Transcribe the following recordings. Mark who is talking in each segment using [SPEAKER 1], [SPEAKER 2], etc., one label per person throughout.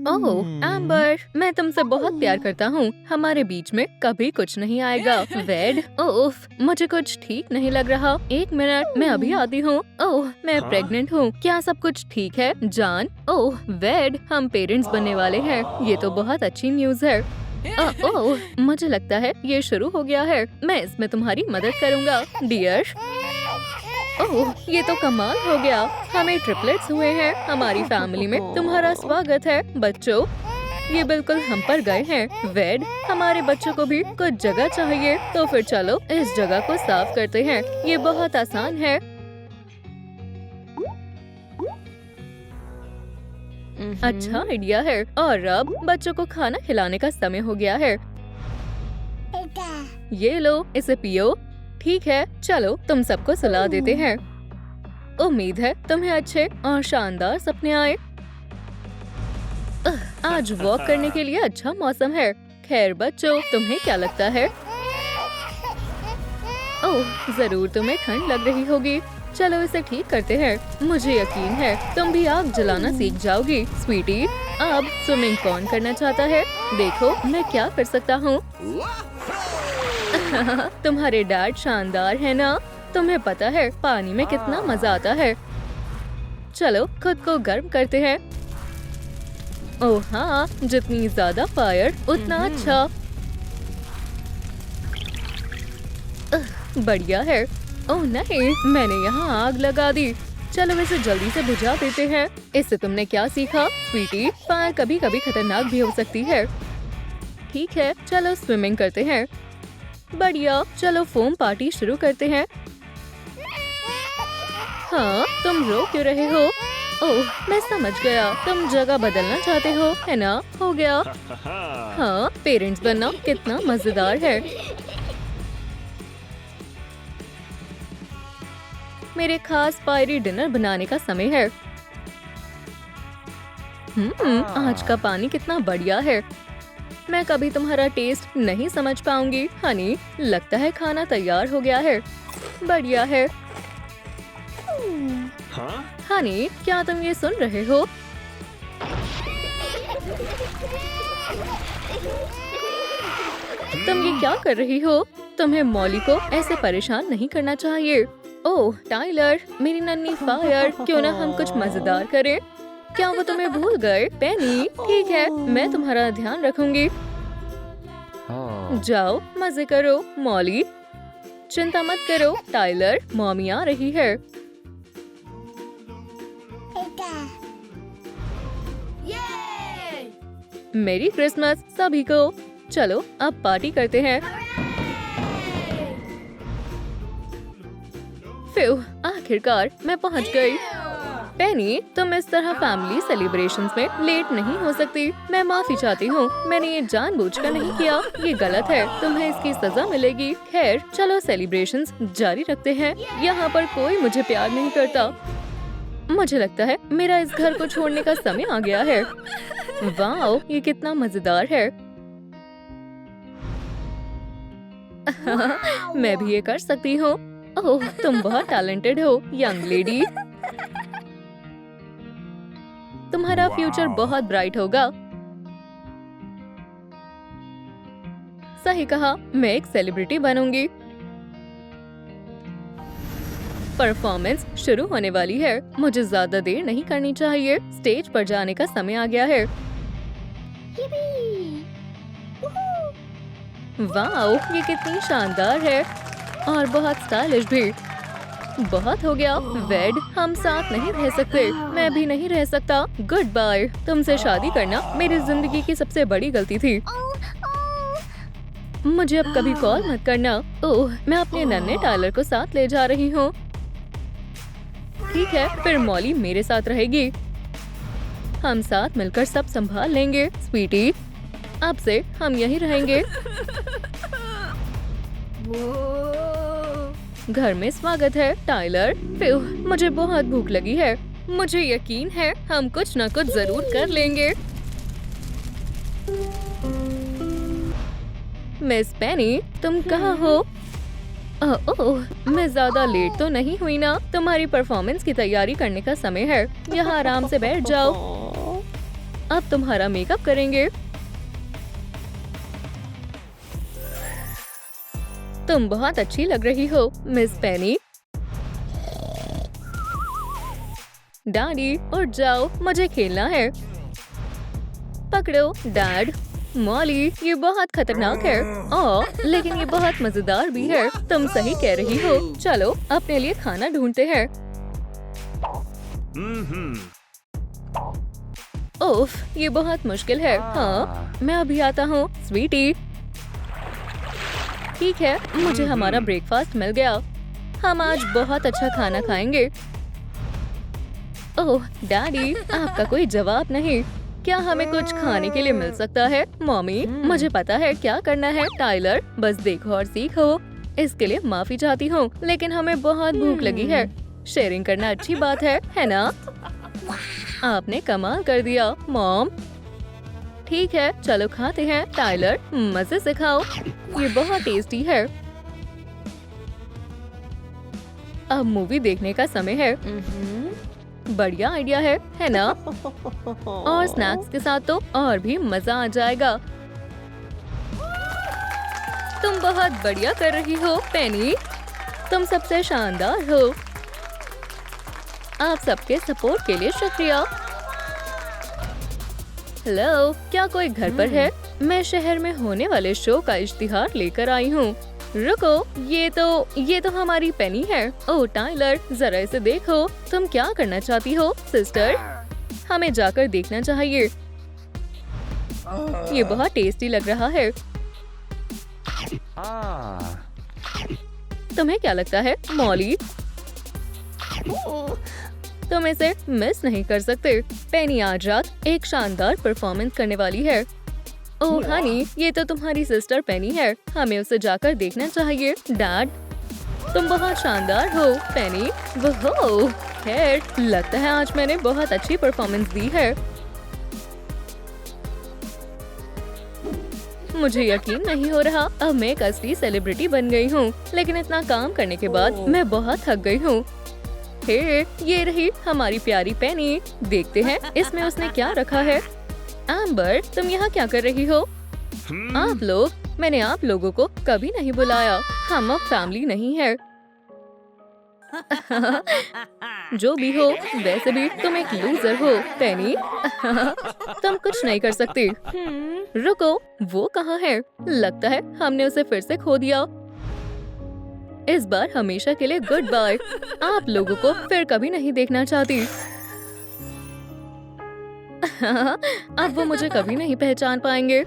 [SPEAKER 1] ओह amber, मैं तुमसे बहुत प्यार करता हूँ। हमारे बीच में कभी कुछ नहीं आएगा। वेड, ओफ, मुझे कुछ ठीक नहीं लग रहा। एक मिनट, मैं अभी आती हूँ। ओह, मैं प्रेग्नेंट हूँ। क्या सब कुछ ठीक है जान? ओह वेड, हम पेरेंट्स बनने वाले हैं। ये तो बहुत अच्छी न्यूज़ है। ओह, मुझे लगता है ये शुरू हो गया है। मैं इसमें तुम्हारी मदद करूँगा डियर। ओह, ये तो कमाल हो गया। हमें ट्रिपलेट्स हुए हैं। हमारी फैमिली में तुम्हारा स्वागत है बच्चों। ये बिल्कुल हम पर गए हैं। वेड, हमारे बच्चों को भी कुछ जगह चाहिए, तो फिर चलो इस जगह को साफ करते हैं। ये बहुत आसान है। अच्छा आइडिया है। और अब बच्चों को खाना खिलाने का समय हो गया है। ये लो, इसे पियो। ठीक है, चलो तुम सबको सुला देते हैं। उम्मीद है तुम्हें अच्छे और शानदार सपने आए। आज वॉक करने के लिए अच्छा मौसम है। खैर बच्चों, तुम्हें क्या लगता है? ओह, जरूर तुम्हें ठंड लग रही होगी। चलो इसे ठीक करते हैं। मुझे यकीन है तुम भी आग जलाना सीख जाओगी स्वीटी। अब स्विमिंग कौन करना चाहता है? देखो मैं क्या कर सकता हूँ। तुम्हारे डैड शानदार है ना? तुम्हें पता है पानी में कितना मजा आता है। चलो खुद को गर्म करते हैं। ओह हाँ, जितनी ज्यादा फायर उतना अच्छा। बढ़िया है। ओह नहीं, मैंने यहाँ आग लगा दी। चलो इसे जल्दी से बुझा देते हैं। इससे तुमने क्या सीखा स्वीटी? फायर कभी कभी खतरनाक भी हो सकती है। ठीक है, चलो स्विमिंग करते हैं। बढ़िया, चलो फोम पार्टी शुरू करते हैं। हाँ, तुम रो क्यों रहे हो? ओह, मैं समझ गया, तुम जगह बदलना चाहते हो, है ना? हो गया। हाँ, पेरेंट्स बनना कितना मजेदार है। मेरे खास फायरी डिनर बनाने का समय है। आज का पानी कितना बढ़िया है। मैं कभी तुम्हारा टेस्ट नहीं समझ पाऊंगी हनी। लगता है खाना तैयार हो गया है। बढ़िया है। हनी, क्या तुम ये सुन रहे हो? तुम ये क्या कर रही हो? तुम्हें मॉली को ऐसे परेशान नहीं करना चाहिए। ओह टाइलर, मेरी नन्ही फायर, क्यों ना हम कुछ मजेदार करें? क्या वो तुम्हें भूल गए? पेनी, ठीक है, मैं तुम्हारा ध्यान रखूंगी। जाओ मजे करो। मॉली, चिंता मत करो। टाइलर, मॉमी आ रही है। मेरी क्रिसमस सभी को। चलो अब पार्टी करते हैं। फिर आखिरकार मैं पहुंच गई। पेनी, तुम इस तरह फैमिली सेलिब्रेशंस में लेट नहीं हो सकती। मैं माफी चाहती हूँ, मैंने ये जानबूझकर नहीं किया। ये गलत है, तुम्हें इसकी सजा मिलेगी। खैर चलो सेलिब्रेशंस जारी रखते हैं। यहाँ पर कोई मुझे प्यार नहीं करता। मुझे लगता है मेरा इस घर को छोड़ने का समय आ गया है। वाओ, ये कितना मजेदार है। मैं भी ये कर सकती हूँ। ओह, तुम बहुत टैलेंटेड हो यंग लेडी। तुम्हारा फ्यूचर बहुत ब्राइट होगा। सही कहा, मैं एक सेलिब्रिटी बनूंगी। परफॉर्मेंस शुरू होने वाली है। मुझे ज्यादा देर नहीं करनी चाहिए। स्टेज पर जाने का समय आ गया है। वाओ, ये कितनी शानदार है और बहुत स्टाइलिश भी। बहुत हो गया। वेड, हम साथ नहीं रह सकते। मैं भी नहीं रह सकता। Good bye. तुमसे शादी करना मेरी जिंदगी की सबसे बड़ी गलती थी। मुझे अब कभी कॉल मत करना। ओह, मैं अपने नन्हे टाइलर को साथ ले जा रही हूँ। ठीक है, फिर मॉली मेरे साथ रहेगी। हम साथ मिलकर सब संभाल लेंगे स्वीटी। अब से हम यहीं रहेंगे। घर में स्वागत है टाइलर। फिर मुझे बहुत भूख लगी है। मुझे यकीन है हम कुछ न कुछ जरूर कर लेंगे। मिस पेनी, तुम कहाँ हो? ओह, मैं ज्यादा लेट तो नहीं हुई ना? तुम्हारी परफॉर्मेंस की तैयारी करने का समय है। यहाँ आराम से बैठ जाओ। अब तुम्हारा मेकअप करेंगे। तुम बहुत अच्छी लग रही हो मिस पेनी। डैडी उठ जाओ, मुझे खेलना है। पकड़ो डैड। मॉली ये बहुत खतरनाक है। लेकिन ये बहुत मजेदार भी है। तुम सही कह रही हो। चलो अपने लिए खाना ढूंढते हैं। ओफ ये बहुत मुश्किल है। हाँ मैं अभी आता हूँ स्वीटी। ठीक है, मुझे हमारा ब्रेकफास्ट मिल गया। हम आज बहुत अच्छा खाना खाएंगे। ओह डैडी आपका कोई जवाब नहीं। क्या हमें कुछ खाने के लिए मिल सकता है? मम्मी मुझे पता है क्या करना है। टाइलर बस देखो और सीखो। इसके लिए माफी चाहती हूँ, लेकिन हमें बहुत भूख लगी है। शेयरिंग करना अच्छी बात है ना? आपने कमाल कर दिया मॉम। ठीक है चलो खाते हैं। टाइलर मजे से खाओ, ये बहुत टेस्टी है। अब मूवी देखने का समय है। बढ़िया आइडिया है ना? और स्नैक्स के साथ तो और भी मजा आ जाएगा। तुम बहुत बढ़िया कर रही हो पेनी। तुम सबसे शानदार हो। आप सबके सपोर्ट के लिए शुक्रिया। हेलो, क्या कोई घर पर है? मैं शहर में होने वाले शो का इश्तिहार लेकर आई हूँ। रुको, ये तो हमारी पेनी है। ओह टाइलर जरा इसे देखो। तुम क्या करना चाहती हो सिस्टर? हमें जाकर देखना चाहिए। ये बहुत टेस्टी लग रहा है। तुम्हें क्या लगता है मॉली? तुम इसे मिस नहीं कर सकते। पेनी आज रात एक शानदार परफॉर्मेंस करने वाली है। ओह हनी, ये तो तुम्हारी सिस्टर पेनी है। हमें उसे जाकर देखना चाहिए। डैड तुम बहुत शानदार हो पेनी। वो खैर लगता है आज मैंने बहुत अच्छी परफॉर्मेंस दी है। मुझे यकीन नहीं हो रहा, अब मैं एक असली सेलिब्रिटी बन गई हूँ। लेकिन इतना काम करने के बाद मैं बहुत थक गई हूँ। हे, ये रही हमारी प्यारी पेनी। देखते हैं इसमें उसने क्या रखा है। एम्बर तुम यहाँ क्या कर रही हो? आप लोग, मैंने आप लोगों को कभी नहीं बुलाया। हम अब फैमिली नहीं है। जो भी हो, वैसे भी तुम एक लूजर हो पेनी। तुम कुछ नहीं कर सकती। रुको, वो कहाँ है? लगता है हमने उसे फिर से खो दिया। इस बार हमेशा के लिए गुड बाय। आप लोगों को फिर कभी नहीं देखना चाहती। अब वो मुझे कभी नहीं पहचान पाएंगे।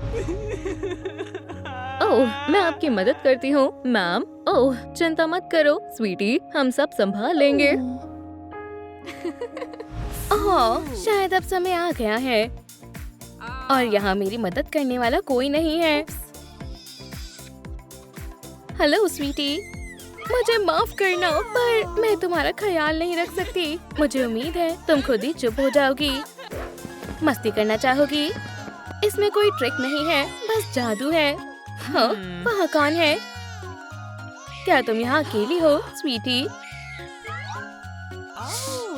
[SPEAKER 1] ओह, मैं आपकी मदद करती हूँ मैम। ओह, चिंता मत करो स्वीटी, हम सब संभाल लेंगे।
[SPEAKER 2] ओह, शायद अब समय आ गया है और यहाँ मेरी मदद करने वाला कोई नहीं है। हेलो स्वीटी, मुझे माफ करना पर मैं तुम्हारा ख्याल नहीं रख सकती। मुझे उम्मीद है तुम खुद ही चुप हो जाओगी। मस्ती करना चाहोगी? इसमें कोई ट्रिक नहीं है, बस जादू है। हाँ, वहाँ कौन है? क्या तुम यहाँ अकेली हो स्वीटी?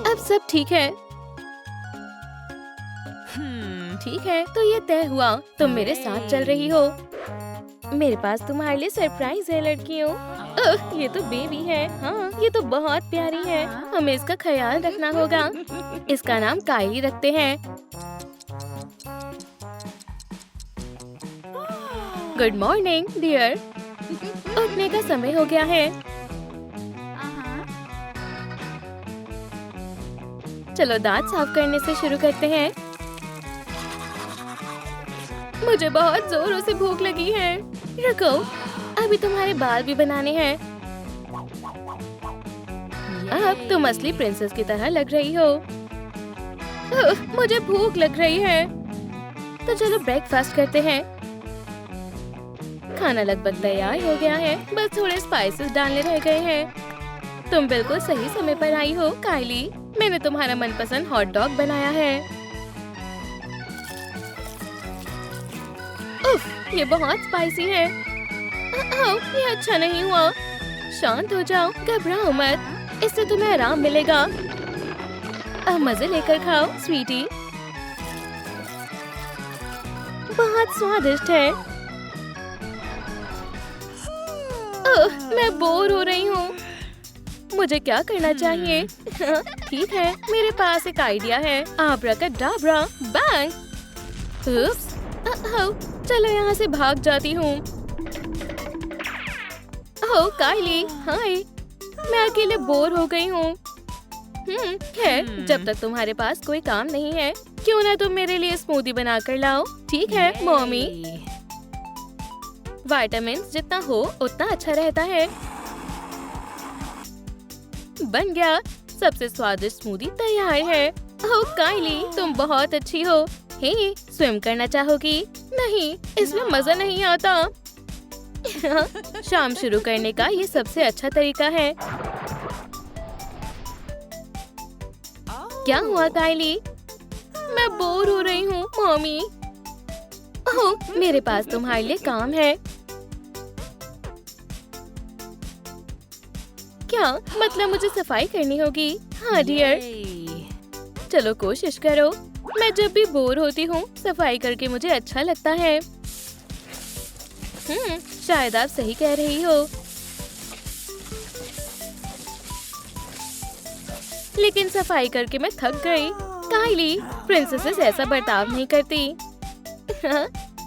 [SPEAKER 2] अब सब ठीक है। ठीक है, तो ये तय हुआ, तुम मेरे साथ चल रही हो। मेरे पास तुम्हारे लिए सरप्राइज है लड़कियों। ये तो बेबी है। हाँ, ये तो बहुत प्यारी है। हमें इसका ख्याल रखना होगा। इसका नाम काइली रखते हैं। Good morning dear. उठने का समय हो गया है। चलो दांत साफ करने से शुरू करते हैं। मुझे बहुत जोरों से भूख लगी है। रुको, अभी तुम्हारे बाल भी बनाने हैं। अब तुम असली प्रिंसेस की तरह लग रही हो। मुझे भूख लग रही है, तो चलो ब्रेकफास्ट करते हैं। खाना लगभग तैयार हो गया है, बस थोड़े स्पाइसेस डालने रह गए हैं। तुम बिल्कुल सही समय पर आई हो काइली। मैंने तुम्हारा मनपसंद हॉट डॉग बनाया है। उफ, ये बहुत स्पाइसी है। ये अच्छा नहीं हुआ। शांत हो जाओ, घबराओ मत, इससे तुम्हें आराम मिलेगा। अब मजे लेकर खाओ स्वीटी। बहुत स्वादिष्ट है। मैं बोर हो रही हूँ। मुझे क्या करना चाहिए? ठीक है, मेरे पास एक आइडिया है। आब्राकडाब्रा, बैंग। उप्स, चलो यहाँ से भाग जाती हूँ। ओह काइली, हाय। मैं अकेले बोर हो गई हूँ। खैर, जब तक तुम्हारे पास कोई काम नहीं है, क्यों ना तुम मेरे लिए स्मूदी बना कर लाओ। ठीक है मॉमी। विटामिन जितना हो उतना अच्छा रहता है। बन गया, सबसे स्वादिष्ट स्मूदी तैयार है। ओह काइली, तुम बहुत अच्छी हो। हे, स्विम करना चाहोगी? नहीं, इसमें मजा नहीं आता। शाम शुरू करने का ये सबसे अच्छा तरीका है। क्या हुआ काइली? मैं बोर हो रही हूँ मॉमी। ओह, मेरे पास तुम्हारे लिए काम है। क्या मतलब मुझे सफाई करनी होगी? हाँ डियर। चलो कोशिश करो। मैं जब भी बोर होती हूँ सफाई करके मुझे अच्छा लगता है। शायद आप सही कह रही हो। लेकिन सफाई करके मैं थक गई। काइली, प्रिंसेसेस ऐसा बर्ताव नहीं करती।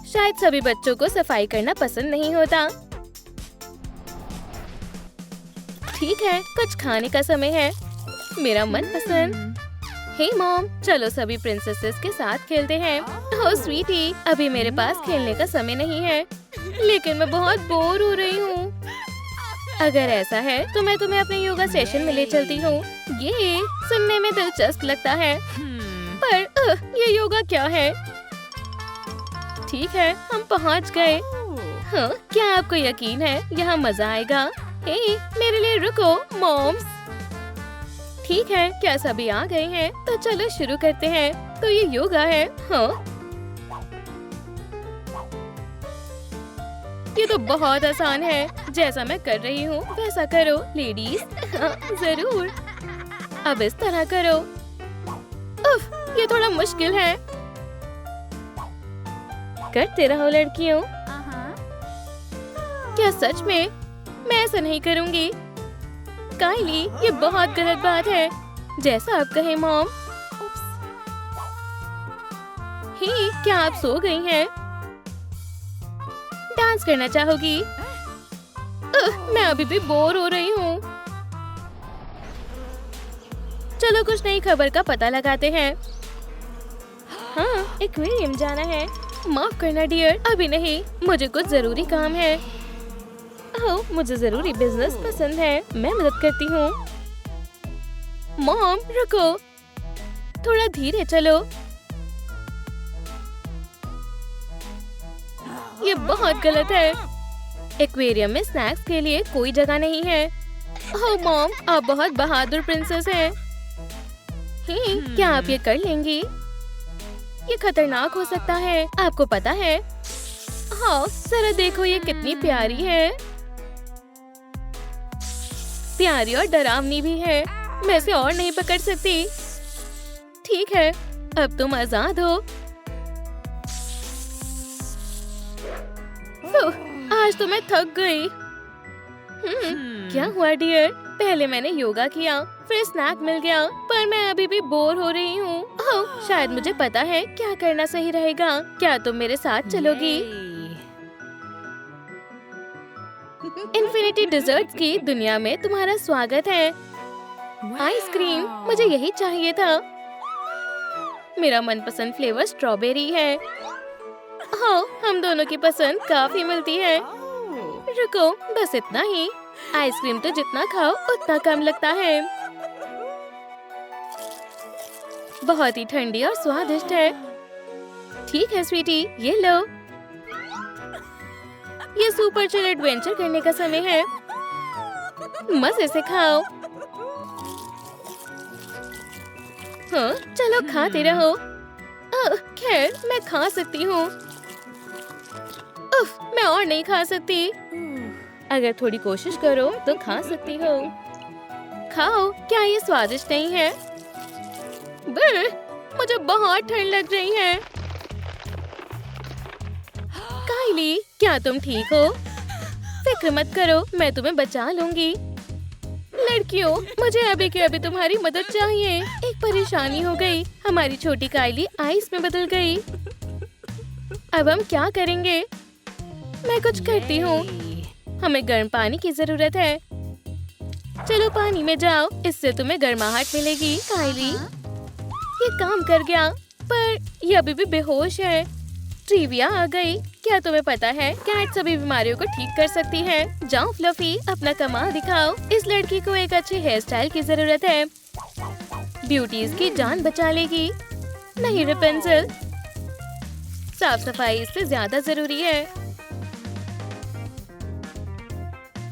[SPEAKER 2] शायद सभी बच्चों को सफाई करना पसंद नहीं होता। ठीक है, कुछ खाने का समय है। मेरा मनपसंद। हे मॉम, चलो सभी प्रिंसेसेस के साथ खेलते हैं। ओह स्वीटी, अभी मेरे पास खेलने का समय नहीं है, लेकिन मैं बहुत बोर हो रही हूँ। अगर ऐसा है तो मैं तुम्हें अपने योगा सेशन में ले चलती हूँ। ये सुनने में दिलचस्प लगता है, पर ये योगा क्या है? ठीक है, हम पहुँच गए। हाँ, क्या आपको यकीन है यहाँ मजा आएगा? हे, मेरे लिए रुको मॉम्स। ठीक है, क्या सभी आ गए हैं? तो चलो शुरू करते हैं। तो ये योगा है। हाँ, ये तो बहुत आसान है। जैसा मैं कर रही हूँ वैसा करो लेडीज। हाँ, जरूर। अब इस तरह करो। उफ, ये थोड़ा मुश्किल है। करते रहो लड़कियों। क्या सच में? मैं ऐसा नहीं करूँगी। काइली, ये बहुत गलत बात है। जैसा आप कहें मॉम। ही, क्या आप सो गई हैं? डांस करना चाहोगी? मैं अभी भी बोर हो रही हूँ। चलो कुछ नई खबर का पता लगाते हैं। हाँ, एक्वेरियम जाना है। माफ करना डियर, अभी नहीं, मुझे कुछ जरूरी काम है। ओह, मुझे जरूरी बिजनेस पसंद है। मैं मदद करती हूँ। मॉम रुको, थोड़ा धीरे चलो। ये बहुत गलत है। एक्वेरियम में स्नैक्स के लिए कोई जगह नहीं है। ओह मॉम, आप बहुत बहादुर प्रिंसेस हैं। क्या आप ये कर लेंगी? ये खतरनाक हो सकता है, आपको पता है। हाँ, जरा देखो ये कितनी प्यारी है। प्यारी और डरावनी भी है। मैं इसे और नहीं पकड़ सकती। ठीक है, अब तुम आजाद हो। आज तो मैं थक गई। क्या हुआ डियर? पहले मैंने योगा किया, फिर स्नैक मिल गया, पर मैं अभी भी बोर हो रही हूँ। ओह, शायद मुझे पता है क्या करना सही रहेगा। क्या तुम मेरे साथ चलोगी? इन्फिनिटी डिजर्ट्स की दुनिया में तुम्हारा स्वागत है। आइसक्रीम, मुझे यही चाहिए था। मेरा मनपसंद फ्लेवर स्ट्रॉबेरी है। हाँ, हम दोनों की पसंद काफी मिलती है। रुको, बस इतना ही। आइसक्रीम तो जितना खाओ उतना कम लगता है। बहुत ही ठंडी और स्वादिष्ट है। ठीक है स्वीटी, ये लो। ये सुपर चिल एडवेंचर करने का समय है। मजे से खाओ। हाँ, चलो खाते रहो। खैर, मैं खा सकती हूँ। उफ, मैं और नहीं खा सकती। अगर थोड़ी कोशिश करो तो खा सकती हो। खाओ, क्या ये स्वादिष्ट नहीं है? मुझे बहुत ठंड लग रही है। काइली, क्या तुम ठीक हो? फिक्र मत करो, मैं तुम्हें बचा लूंगी। लड़कियों, मुझे अभी के अभी तुम्हारी मदद चाहिए। एक परेशानी हो गई, हमारी छोटी काइली आइस में बदल गई। अब हम क्या करेंगे? मैं कुछ करती हूँ। हमें गर्म पानी की जरूरत है। चलो पानी में जाओ, इससे तुम्हें गर्माहट मिलेगी। काइली, ये काम कर गया, पर ये अभी भी बेहोश है। ट्रिविया आ गई। क्या तुम्हें पता है कैट सभी बीमारियों को ठीक कर सकती है? जाओ फ्लफी, अपना कमाल दिखाओ। इस लड़की को एक अच्छे हेयर स्टाइल की जरूरत है। ब्यूटीज की जान बचा लेगी। नहीं रेपेंसिल, साफ सफाई इससे ज्यादा जरूरी है।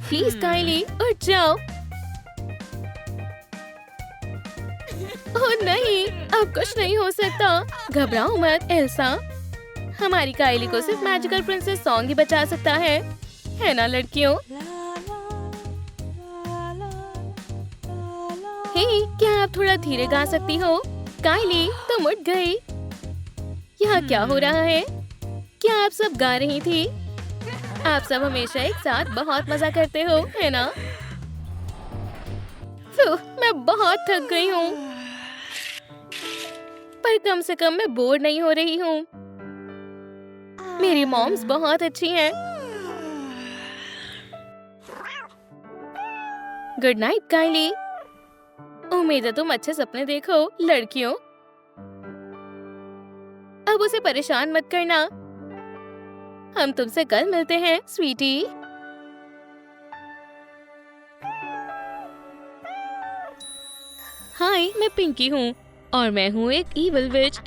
[SPEAKER 2] प्लीज काइली, उठ जाओ। ओह नहीं, अब कुछ नहीं हो सकता। घबराओ मत एल्सा, हमारी काइली को सिर्फ मैजिकल प्रिंसेस सॉन्ग ही बचा सकता है ना लड़कियों? हे, क्या आप थोड़ा धीरे गा सकती हो? काइली, तुम उठ गई। यहाँ क्या हो रहा है? क्या आप सब गा रही थी? आप सब हमेशा एक साथ बहुत मजा करते हो, है ना? मैं बहुत थक गई हूँ, पर कम से कम मैं बोर नहीं हो रही हूँ। मेरी मॉम्स बहुत अच्छी हैं। गुड नाइट काइली। उम्मीद है तुम अच्छे सपने देखो लड़कियों। अब उसे परेशान मत करना। हम तुमसे कल मिलते हैं स्वीटी। हाय, मैं पिंकी हूँ और मैं हूँ एक इविल विच।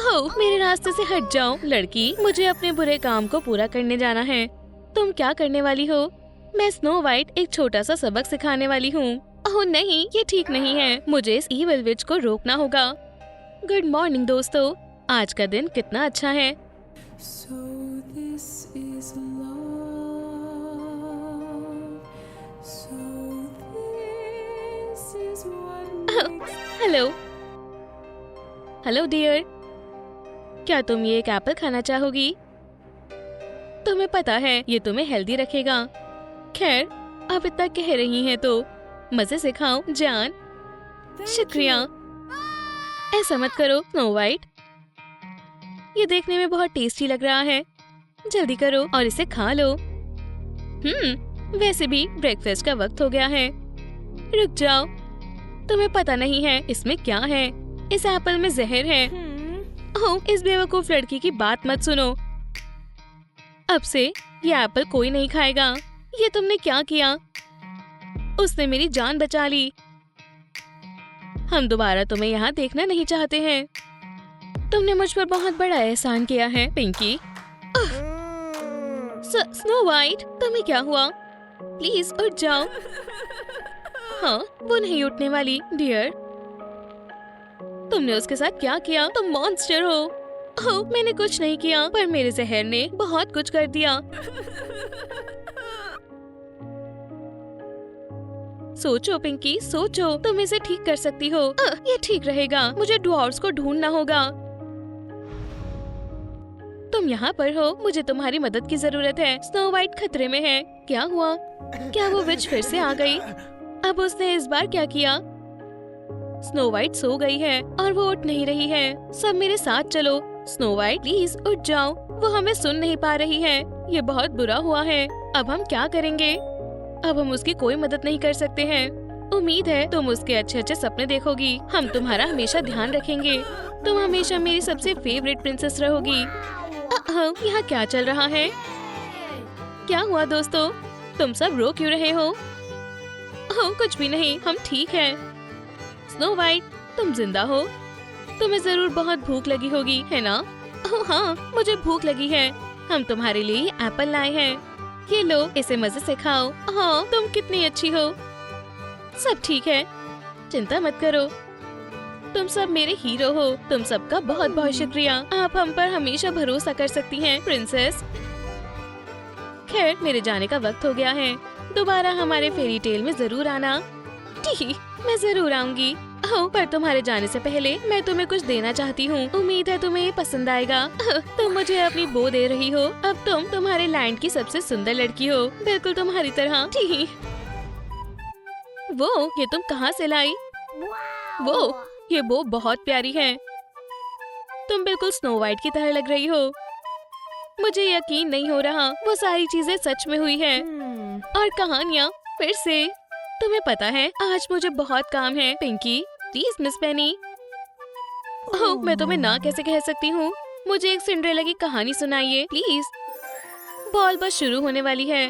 [SPEAKER 2] ओह, मेरे रास्ते से हट जाओ लड़की, मुझे अपने बुरे काम को पूरा करने जाना है। तुम क्या करने वाली हो? मैं स्नो वाइट एक छोटा सा सबक सिखाने वाली हूँ। ओह नहीं, ये ठीक नहीं है। मुझे इस इविल विच को रोकना होगा। गुड मॉर्निंग दोस्तों, आज का दिन कितना अच्छा है। हेलो हेलो डियर, क्या तुम ये एक एप्पल खाना चाहोगी? तुम्हें पता है ये तुम्हें हेल्दी रखेगा। खैर, अब इतना कह रही हैं तो मजे से खाओ जान। शुक्रिया। ऐसा मत करो स्नो वाइट, ये देखने में बहुत टेस्टी लग रहा है। जल्दी करो और इसे खा लो। वैसे भी ब्रेकफास्ट का वक्त हो गया है। रुक जाओ, तुम्हें पता नहीं है इसमें क्या है। इस एप्पल में जहर है। ओह, इस बेवकूफ लड़की की बात मत सुनो। अब से ये एप्पल कोई नहीं खाएगा। ये तुमने क्या किया? उसने मेरी जान बचा ली। हम दोबारा तुम्हें यहाँ देखना नहीं चाहते हैं। तुमने मुझ पर बहुत बड़ा एहसान किया है पिंकी। स्नो वाइट, तुम्हें क्या हुआ? प्लीज उठ जाओ। हाँ, वो नहीं उठने वाली डियर। तुमने उसके साथ क्या किया? तुम मॉन्स्टर हो। ओह, मैंने कुछ नहीं किया, पर मेरे जहर ने बहुत कुछ कर दिया। सोचो पिंकी, सोचो, तुम इसे ठीक कर सकती हो। ये ठीक रहेगा। मुझे ड्वार्फ्स को ढूंढना होगा। तुम यहाँ पर हो, मुझे तुम्हारी मदद की जरूरत है। स्नो वाइट खतरे में है। क्या हुआ? क्या वो विच फिर से आ गई? अब उसने इस बार क्या किया? स्नो वाइट सो गई है और वो उठ नहीं रही है। सब मेरे साथ चलो। स्नो वाइट प्लीज उठ जाओ, वो हमें सुन नहीं पा रही है। ये बहुत बुरा हुआ है। अब हम क्या करेंगे? अब हम उसकी कोई मदद नहीं कर सकते हैं। उम्मीद है तुम उसके अच्छे अच्छे सपने देखोगी। हम तुम्हारा हमेशा ध्यान रखेंगे। तुम हमेशा मेरी सबसे फेवरेट प्रिंसेस रहोगी। यहाँ क्या चल रहा है? क्या हुआ दोस्तों? तुम सब रो क्यों रहे हो? ओह, कुछ भी नहीं, हम ठीक हैं। स्नो वाइट, तुम जिंदा हो? तुम्हें जरूर बहुत भूख लगी होगी, है ना? ओह हाँ, मुझे भूख लगी है। हम तुम्हारे लिए एप्पल लाए हैं। ये लो, इसे मजे से खाओ। हाँ, तुम कितनी अच्छी हो। सब ठीक है, चिंता मत करो। तुम सब मेरे हीरो हो। तुम सबका बहुत बहुत शुक्रिया। आप हम पर हमेशा भरोसा कर सकती हैं प्रिंसेस। खैर, मेरे जाने का वक्त हो गया है। दोबारा हमारे फेरी टेल में जरूर आना। ठीक, मैं जरूर आऊंगी। ओह, पर तुम्हारे जाने से पहले मैं तुम्हें कुछ देना चाहती हूँ। उम्मीद है तुम्हें ये पसंद आएगा। तुम मुझे अपनी बो दे रही हो। अब तुम तुम्हारे लैंड की सबसे सुंदर लड़की हो, बिल्कुल तुम्हारी तरह। ठीक। वो ये तुम कहाँ से लाई? वो ये बो बहुत प्यारी है। तुम बिल्कुल स्नो वाइट की तरह लग रही हो। मुझे यकीन नहीं हो रहा वो सारी चीजें सच में हुई है। और कहानियाँ फिर से। तुम्हें पता है आज मुझे बहुत काम है। पिंकी प्लीज मिस पेनी। ओह, मैं तुम्हें ना कैसे कह सकती हूँ। मुझे एक सिंड्रेला की कहानी सुनाइए प्लीज। बॉल बस शुरू होने वाली है।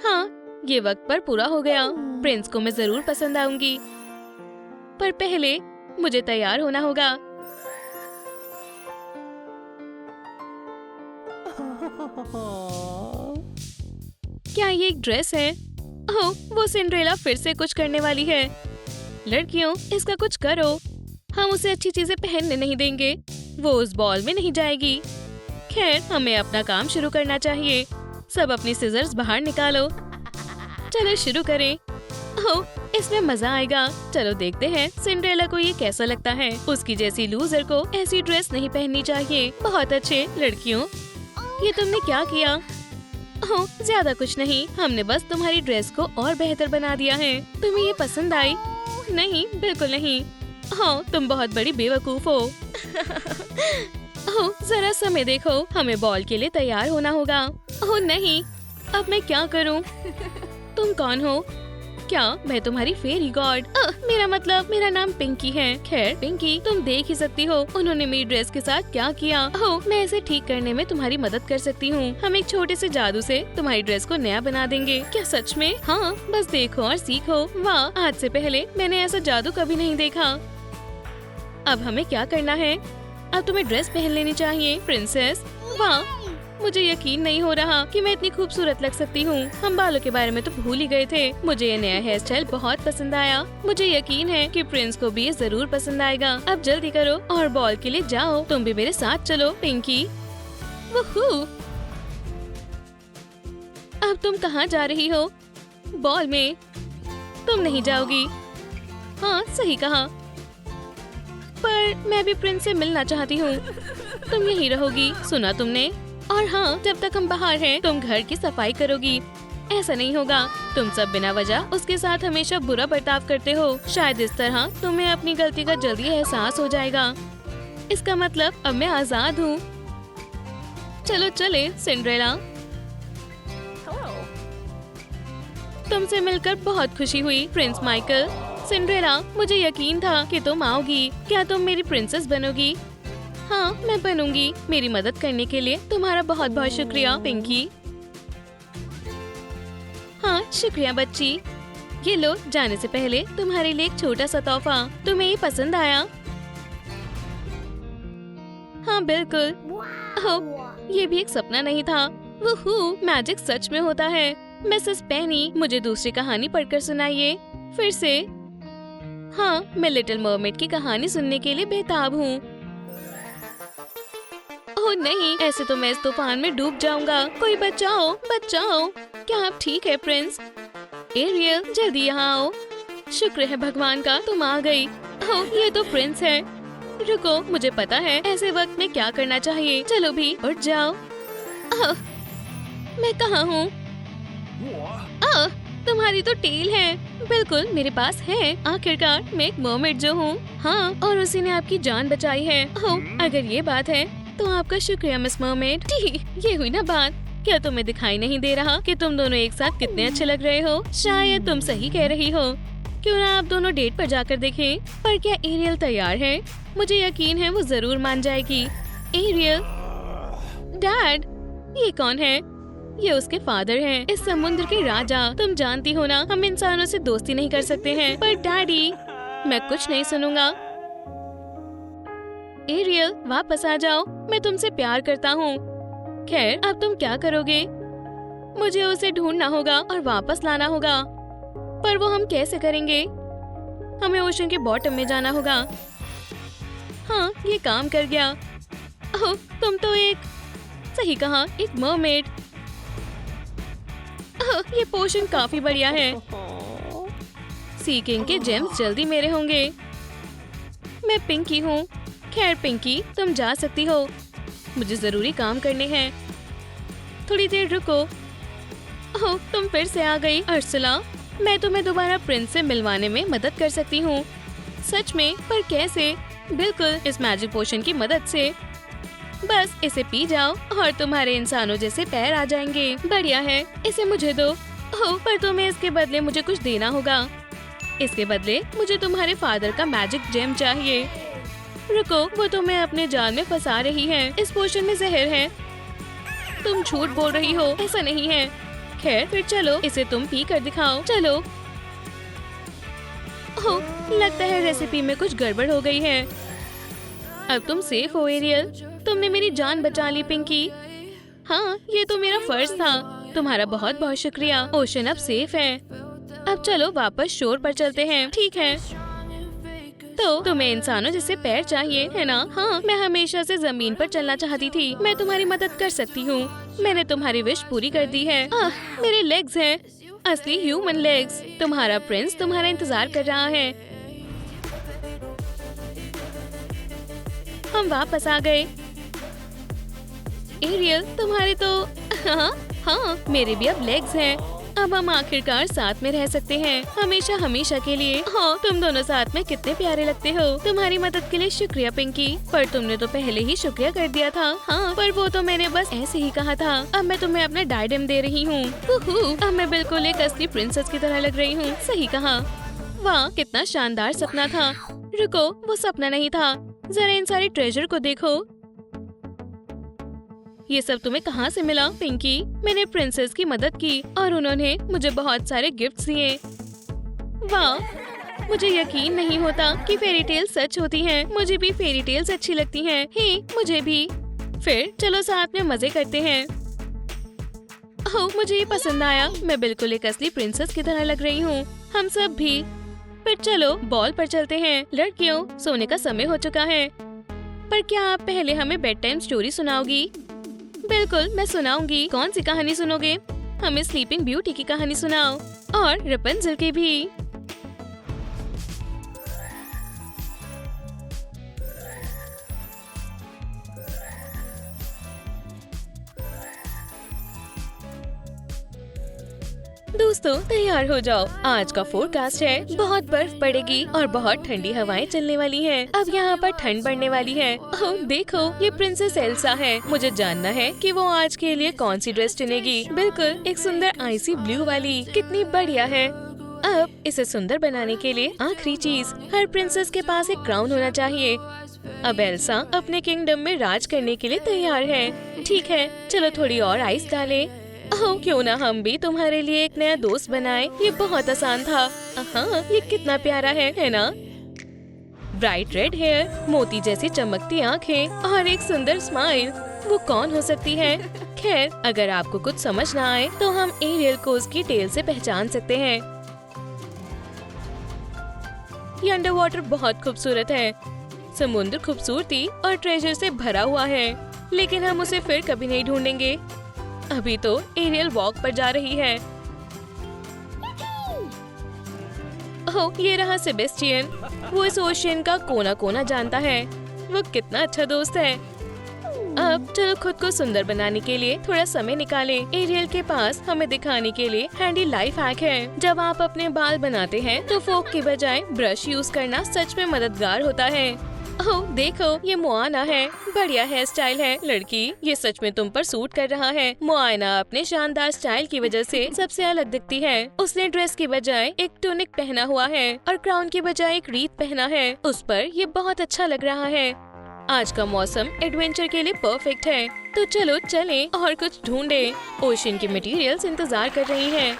[SPEAKER 2] हाँ, ये वक्त पर पूरा हो गया। प्रिंस को मैं जरूर पसंद आऊंगी, पर पहले मुझे तैयार होना होगा। क्या ये एक ड्रेस है? ओह, वो सिंड्रेला फिर से कुछ करने वाली है। लड़कियों, इसका कुछ करो। हम उसे अच्छी चीजें पहनने नहीं देंगे। वो उस बॉल में नहीं जाएगी। खैर, हमें अपना काम शुरू करना चाहिए। सब अपनी सिजर्स बाहर निकालो। चलो शुरू करें। ओह, इसमें मजा आएगा। चलो देखते हैं सिंड्रेला को ये कैसा लगता है। उसकी जैसी लूजर को ऐसी ड्रेस नहीं पहननी चाहिए। बहुत अच्छे लड़कियों, ये तुमने क्या किया? ओह, ज्यादा कुछ नहीं, हमने बस तुम्हारी ड्रेस को और बेहतर बना दिया है। तुम्हें ये पसंद आई? नहीं, बिल्कुल नहीं। हाँ, तुम बहुत बड़ी बेवकूफ हो। ओह, जरा समय देखो, हमें बॉल के लिए तैयार होना होगा। ओह नहीं, अब मैं क्या करूं? तुम कौन हो? क्या मैं तुम्हारी फेरी गॉड? मेरा मतलब मेरा नाम पिंकी है। खैर पिंकी, तुम देख ही सकती हो उन्होंने मेरी ड्रेस के साथ क्या किया। ओह, मैं इसे ठीक करने में तुम्हारी मदद कर सकती हूँ। हम एक छोटे से जादू से तुम्हारी ड्रेस को नया बना देंगे। क्या सच में? हाँ, बस देखो और सीखो। वाह, आज से पहले मैंने ऐसा जादू कभी नहीं देखा। अब हमें क्या करना है? अब तुम्हें ड्रेस पहन लेनी चाहिए प्रिंसेस। वाह, मुझे यकीन नहीं हो रहा कि मैं इतनी खूबसूरत लग सकती हूँ। हम बालों के बारे में तो भूल ही गए थे। मुझे ये नया हेयर स्टाइल बहुत पसंद आया। मुझे यकीन है कि प्रिंस को भी ये जरूर पसंद आएगा। अब जल्दी करो और बॉल के लिए जाओ। तुम भी मेरे साथ चलो पिंकी। वूहू! अब तुम कहाँ जा रही हो? बॉल में? तुम नहीं जाओगी। हाँ, सही कहा। पर मैं भी प्रिंस से मिलना चाहती हूँ। तुम यहीं रहोगी, सुना तुमने? और हाँ, जब तक हम बाहर हैं, तुम घर की सफाई करोगी। ऐसा नहीं होगा। तुम सब बिना वजह उसके साथ हमेशा बुरा बर्ताव करते हो। शायद इस तरह तुम्हें अपनी गलती का जल्दी एहसास हो जाएगा। इसका मतलब अब मैं आजाद हूँ। चलो चले सिंड्रेला। तुमसे मिलकर बहुत खुशी हुई प्रिंस माइकल। सिंड्रेला, मुझे यकीन था कि तुम आओगी। क्या तुम मेरी प्रिंसेस बनोगी? हाँ, मैं बनूंगी। मेरी मदद करने के लिए तुम्हारा बहुत बहुत शुक्रिया पिंकी। हाँ, शुक्रिया बच्ची। ये लो, जाने से पहले तुम्हारे लिए एक छोटा सा तोहफा। तुम्हें ये पसंद आया? हाँ बिल्कुल। ओह, ये भी एक सपना नहीं था। वूहू, मैजिक सच में होता है। मिसेस पेनी, मुझे दूसरी कहानी पढ़कर सुनाइए फिर से। हाँ, मैं लिटिल मरमेड की कहानी सुनने के लिए बेताब हूँ। ओह नहीं, ऐसे तो मैं इस तूफान में डूब जाऊंगा। कोई बचाओ, बचाओ। क्या आप ठीक है प्रिंस? एरियल, जल्दी यहाँ आओ। शुक्र है भगवान का तुम आ गई। ओह, ये तो प्रिंस है। रुको, मुझे पता है ऐसे वक्त में क्या करना चाहिए। चलो भी, उठ जाओ। ओह, मैं कहाँ हूँ? ओह, तुम्हारी तो टेल है। बिल्कुल मेरे पास है। आखिरकार मैं एक मरमेड जो हूँ। हाँ, और उसी ने आपकी जान बचाई है। ओह, अगर ये बात है तो आपका शुक्रिया मिस मरमेड। ये हुई ना बात। क्या तुम्हें दिखाई नहीं दे रहा कि तुम दोनों एक साथ कितने अच्छे लग रहे हो? शायद तुम सही कह रही हो। क्यों ना आप दोनों डेट पर जाकर देखें। पर क्या एरियल तैयार है? मुझे यकीन है वो जरूर मान जाएगी। एरियल, डैड, ये कौन है? ये उसके फादर हैं, इस समुद्र के राजा। तुम जानती हो ना, हम इंसानों से दोस्ती नहीं कर सकते हैं। पर डैडी, मैं कुछ नहीं सुनूंगा। एरियल, वापस आ जाओ। मैं तुमसे प्यार करता हूँ। खैर, अब तुम क्या करोगे? मुझे उसे ढूंढना होगा और वापस लाना होगा। पर वो हम कैसे करेंगे? हमें ओशन के बॉटम में जाना होगा। हाँ, ये काम कर गया। ओह, तुम तो सही कहा, एक मरमेड। ये पोशन काफी बढ़िया है। सी किंग के जेम्स जल्दी मेरे होंगे। मैं पिंकी हूँ। खैर पिंकी, तुम जा सकती हो, मुझे जरूरी काम करने हैं। थोड़ी देर रुको। ओह, तुम फिर से आ गई अर्सला। मैं तुम्हें दोबारा प्रिंस से मिलवाने में मदद कर सकती हूँ। सच में? पर कैसे? बिल्कुल, इस मैजिक पोशन की मदद से। बस इसे पी जाओ और तुम्हारे इंसानों जैसे पैर आ जाएंगे। बढ़िया है, इसे मुझे दो। ओह, पर तुम्हें इसके बदले मुझे कुछ देना होगा। इसके बदले मुझे तुम्हारे फादर का मैजिक जेम चाहिए। रुको, वो तुम्हें अपने जाल में फंसा रही है। इस पोशन में जहर है। तुम झूठ बोल रही हो, ऐसा नहीं है। खैर फिर चलो, इसे तुम पी कर दिखाओ। चलो। ओह, लगता है रेसिपी में कुछ गड़बड़ हो गई है। अब तुम सेफ हो एरियल। तुमने मेरी जान बचा ली पिंकी। हाँ, ये तो मेरा फर्ज था। तुम्हारा बहुत बहुत शुक्रिया। ओशन अब सेफ है। अब चलो वापस शोर पर चलते हैं। ठीक है। तो तुम्हें इंसानों जैसे पैर चाहिए, है ना? हाँ, मैं हमेशा से जमीन पर चलना चाहती थी। मैं तुम्हारी मदद कर सकती हूँ। मैंने तुम्हारी विश पूरी कर दी है। मेरे लेग्स हैं, असली ह्यूमन लेग्स। तुम्हारा प्रिंस तुम्हारा इंतजार कर रहा है। हम वापस आ गए। एरियल, तुम्हारे तो हाँ, मेरे भी अब लेग्स हैं। अब हम आखिरकार साथ में रह सकते हैं, हमेशा हमेशा के लिए। हाँ, तुम दोनों साथ में कितने प्यारे लगते हो। तुम्हारी मदद के लिए शुक्रिया पिंकी। पर तुमने तो पहले ही शुक्रिया कर दिया था। हाँ, पर वो तो मैंने बस ऐसे ही कहा था। अब मैं तुम्हें अपना डायडेम दे रही हूँ। अब मैं बिल्कुल एक असली प्रिंसेस की तरह लग रही हूँ। सही कहा। वाह, कितना शानदार सपना था। रुको, वो सपना नहीं था। जरा इन सारे ट्रेजर को देखो। ये सब तुम्हें कहाँ से मिला पिंकी? मैंने प्रिंसेस की मदद की और उन्होंने मुझे बहुत सारे गिफ्ट्स दिए। वाह, मुझे यकीन नहीं होता कि फेरी टेल्स सच होती हैं। मुझे भी फेरी टेल्स अच्छी लगती हैं। हे, मुझे भी। फिर चलो साथ में मजे करते हैं। ओह, मुझे ये पसंद आया। मैं बिल्कुल एक असली प्रिंसेस की तरह लग रही हूँ। हम सब भी। फिर चलो बॉल पर चलते हैं। लड़कियों, सोने का समय हो चुका है। पर क्या आप पहले हमें बेड टाइम स्टोरी सुनाओगी? बिल्कुल, मैं सुनाऊंगी। कौन सी कहानी सुनोगे? हमें स्लीपिंग ब्यूटी की कहानी सुनाओ और रपुंज़ल की भी। दोस्तों, तैयार हो जाओ। आज का फोरकास्ट है, बहुत बर्फ पड़ेगी और बहुत ठंडी हवाएं चलने वाली हैं। अब यहाँ पर ठंड बढ़ने वाली है। ओह देखो, ये प्रिंसेस एल्सा है। मुझे जानना है कि वो आज के लिए कौन सी ड्रेस चुनेगी। बिल्कुल, एक सुंदर आइसी ब्लू वाली। कितनी बढ़िया है। अब इसे सुंदर बनाने के लिए आखिरी चीज, हर प्रिंसेस के पास एक क्राउन होना चाहिए। अब एल्सा अपने किंगडम में राज करने के लिए तैयार है। ठीक है, चलो थोड़ी और आइस डालें। ओह, क्यों ना हम भी तुम्हारे लिए एक नया दोस्त बनाएं। ये बहुत आसान था। हाँ, ये कितना प्यारा है ना? ब्राइट रेड हेयर, मोती जैसी चमकती आंखें और एक सुंदर स्माइल। वो कौन हो सकती है? खैर, अगर आपको कुछ समझ ना आए तो हम एरियल को उसकी टेल से पहचान सकते हैं। ये अंडर वाटर बहुत खूबसूरत है। समुद्र खूबसूरती और ट्रेजर से भरा हुआ है, लेकिन हम उसे फिर कभी नहीं ढूंढेंगे। अभी तो एरियल वॉक पर जा रही है। ओह, ये रहा सेबेस्टियन। वो इस ओशियन का कोना कोना जानता है। वो कितना अच्छा दोस्त है। अब चलो खुद को सुंदर बनाने के लिए थोड़ा समय निकालें। एरियल के पास हमें दिखाने के लिए हैंडी लाइफ हैक है। जब आप अपने बाल बनाते हैं तो फोक के बजाय ब्रश यूज करना सच में मददगार होता है। ओह देखो, ये मोआना है। बढ़िया हेयर स्टाइल है लड़की। ये सच में तुम पर सूट कर रहा है। मोआना अपने शानदार स्टाइल की वजह से सबसे अलग दिखती है। उसने ड्रेस की बजाय एक टूनिक पहना हुआ है और क्राउन की बजाय एक रीत पहना है। उस पर ये बहुत अच्छा लग रहा है। आज का मौसम एडवेंचर के लिए परफेक्ट है। तो चलो चलें और कुछ ढूंढे। ओशन की मटेरियल्स इंतजार कर रही हैं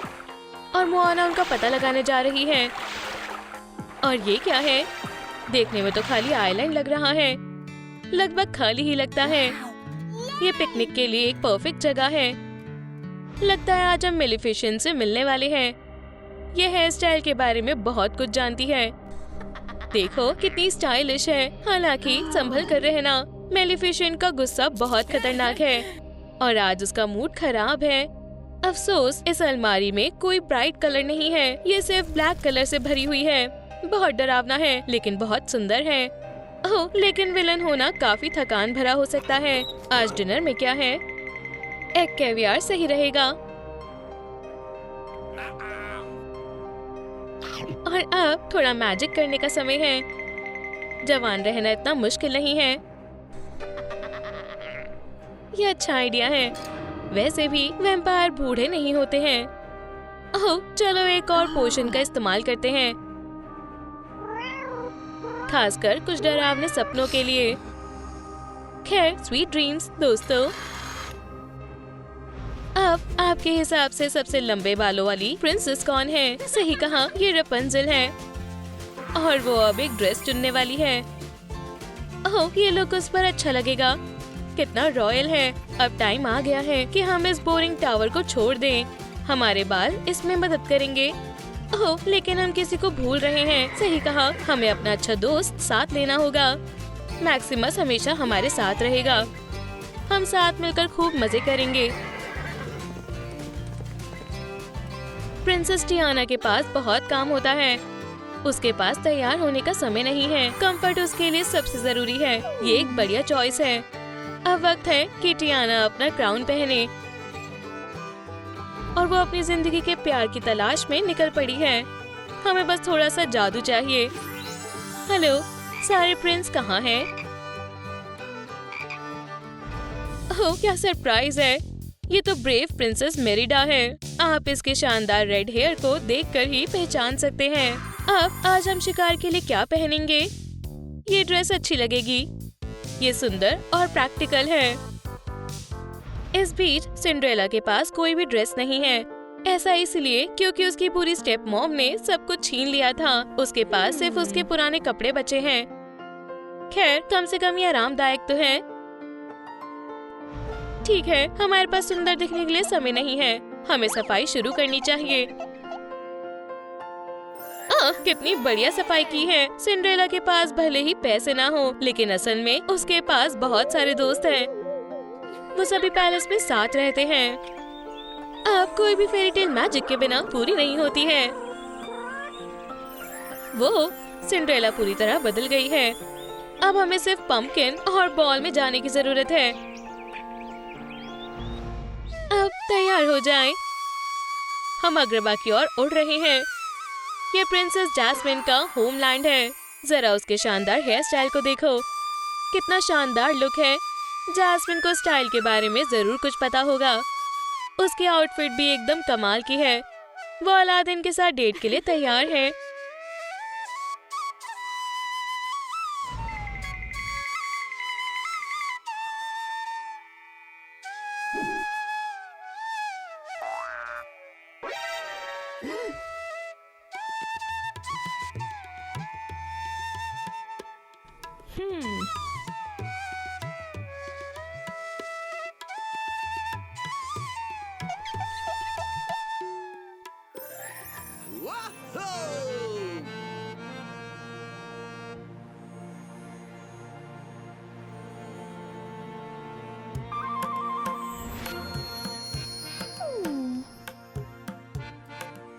[SPEAKER 2] और मोआना उनका पता लगाने जा रही है। और ये क्या है? देखने में तो खाली आइलैंड लग रहा है। लगभग खाली ही लगता है। ये पिकनिक के लिए एक परफेक्ट जगह है। लगता है आज हम मेलिफिसेंट से मिलने वाले हैं। ये हेयर स्टाइल के बारे में बहुत कुछ जानती है। देखो कितनी स्टाइलिश है। हालांकि संभल कर रहना, मेलिफिसेंट का गुस्सा बहुत खतरनाक है और आज उसका मूड खराब है। अफसोस, इस अलमारी में कोई ब्राइट कलर नहीं है। ये सिर्फ ब्लैक कलर से भरी हुई है। बहुत डरावना है लेकिन बहुत सुंदर है। ओह, लेकिन विलन होना काफी थकान भरा हो सकता है। आज डिनर में क्या है? एग कैवियार सही रहेगा। और अब थोड़ा मैजिक करने का समय है। जवान रहना इतना मुश्किल नहीं है। ये अच्छा आइडिया है। वैसे भी वैम्पायर बूढ़े नहीं होते हैं। ओह, चलो एक और पोशन का इस्तेमाल करते हैं, खासकर कुछ डरावने सपनों के लिए। खैर, स्वीट ड्रीम्स दोस्तों। अब आपके हिसाब से सबसे लंबे बालों वाली प्रिंसेस कौन है? सही कहा, ये रपुंज़ल है। और वो अब एक ड्रेस चुनने वाली है। ओह, ये लुक उस पर अच्छा लगेगा। कितना रॉयल है। अब टाइम आ गया है कि हम इस बोरिंग टावर को छोड़ दें। हमारे बाल इसमें मदद करेंगे। ओह, लेकिन हम किसी को भूल रहे हैं। सही कहा, हमें अपना अच्छा दोस्त साथ लेना होगा। मैक्सिमस हमेशा हमारे साथ रहेगा। हम साथ मिलकर खूब मजे करेंगे। प्रिंसेस टियाना के पास बहुत काम होता है। उसके पास तैयार होने का समय नहीं है। कंफर्ट उसके लिए सबसे जरूरी है। ये एक बढ़िया चॉइस है। अब वक्त है कि टियाना अपना क्राउन पहने और वो अपनी जिंदगी के प्यार की तलाश में निकल पड़ी है। हमें बस थोड़ा सा जादू चाहिए। हेलो, सारे प्रिंस कहाँ हैं? ओह, क्या सरप्राइज है। ये तो ब्रेव प्रिंसेस मेरिडा है। आप इसके शानदार रेड हेयर को देखकर ही पहचान सकते हैं। अब आज हम शिकार के लिए क्या पहनेंगे? ये ड्रेस अच्छी लगेगी। ये सुंदर और प्रैक्टिकल है। इस बीच सिंड्रेला के पास कोई भी ड्रेस नहीं है। ऐसा इसलिए क्योंकि उसकी पूरी स्टेप मॉम ने सब कुछ छीन लिया था। उसके पास सिर्फ उसके पुराने कपड़े बचे हैं। खैर, कम से कम ये आरामदायक तो है। ठीक है, हमारे पास सुंदर दिखने के लिए समय नहीं है। हमें सफाई शुरू करनी चाहिए। कितनी बढ़िया सफाई की है। सिंड्रेला के पास भले ही पैसे ना हो, लेकिन असल में उसके पास बहुत सारे दोस्त हैं। वो सभी पैलेस में साथ रहते हैं। अब कोई भी फेरी टेल मैजिक के बिना पूरी नहीं होती है। वो सिंड्रेला पूरी तरह बदल गई है। अब हमें सिर्फ पंपकिन और बॉल में जाने की जरूरत है। अब तैयार हो जाएं। हम अग्रबा की ओर उड़ रहे हैं। ये प्रिंसेस जैस्मिन का होमलैंड है। जरा उसके शानदार हेयर स्टाइल को देखो। कितना शानदार लुक है। जैस्मिन को स्टाइल के बारे में जरूर कुछ पता होगा। उसकी आउटफिट भी एकदम कमाल की है। वो अलादीन के साथ डेट के लिए तैयार है।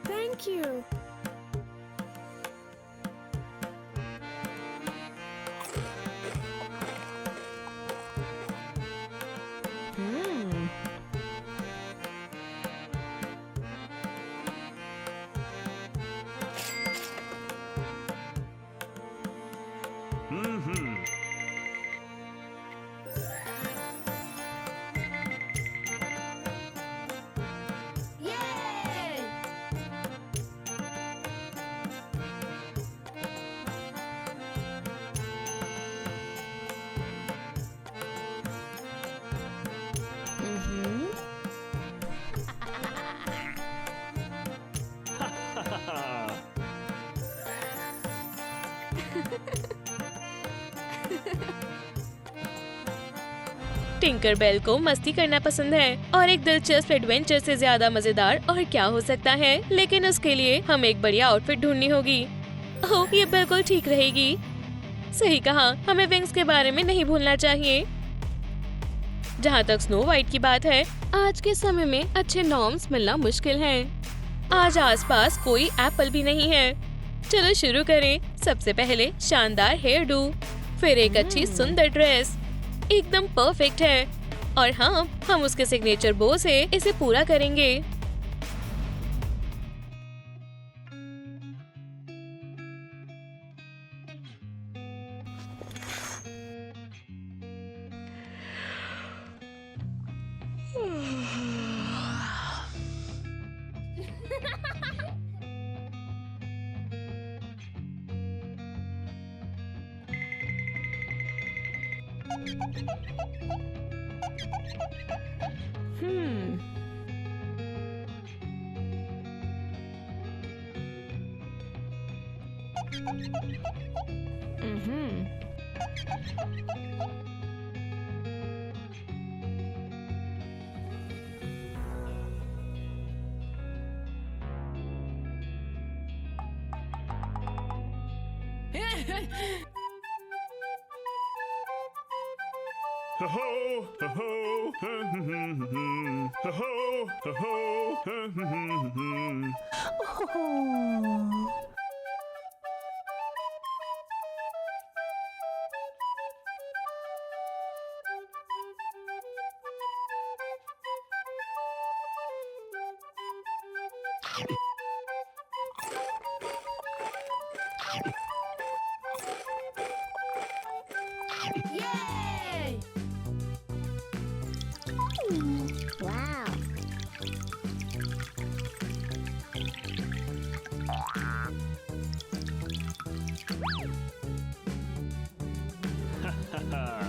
[SPEAKER 3] Thank you.
[SPEAKER 2] टिंकरबेल को मस्ती करना पसंद है और एक दिलचस्प एडवेंचर से ज्यादा मजेदार और क्या हो सकता है। लेकिन उसके लिए हमें एक बढ़िया आउटफिट ढूंढनी होगी। ओह, ये बिल्कुल ठीक रहेगी। सही कहा, हमें विंग्स के बारे में नहीं भूलना चाहिए। जहाँ तक स्नो वाइट की बात है, आज के समय में अच्छे नॉर्म्स मिलना मुश्किल है। आज आसपास कोई एप्पल भी नहीं है। चलो शुरू करें। सबसे पहले शानदार हेयर डू। फिर एक अच्छी सुंदर ड्रेस, एकदम परफेक्ट है। और हाँ, हम उसके सिग्नेचर बो से इसे पूरा करेंगे।
[SPEAKER 4] Ho ho ho ho ho ho ho ho.
[SPEAKER 3] Yay! Wow.
[SPEAKER 4] Ha ha.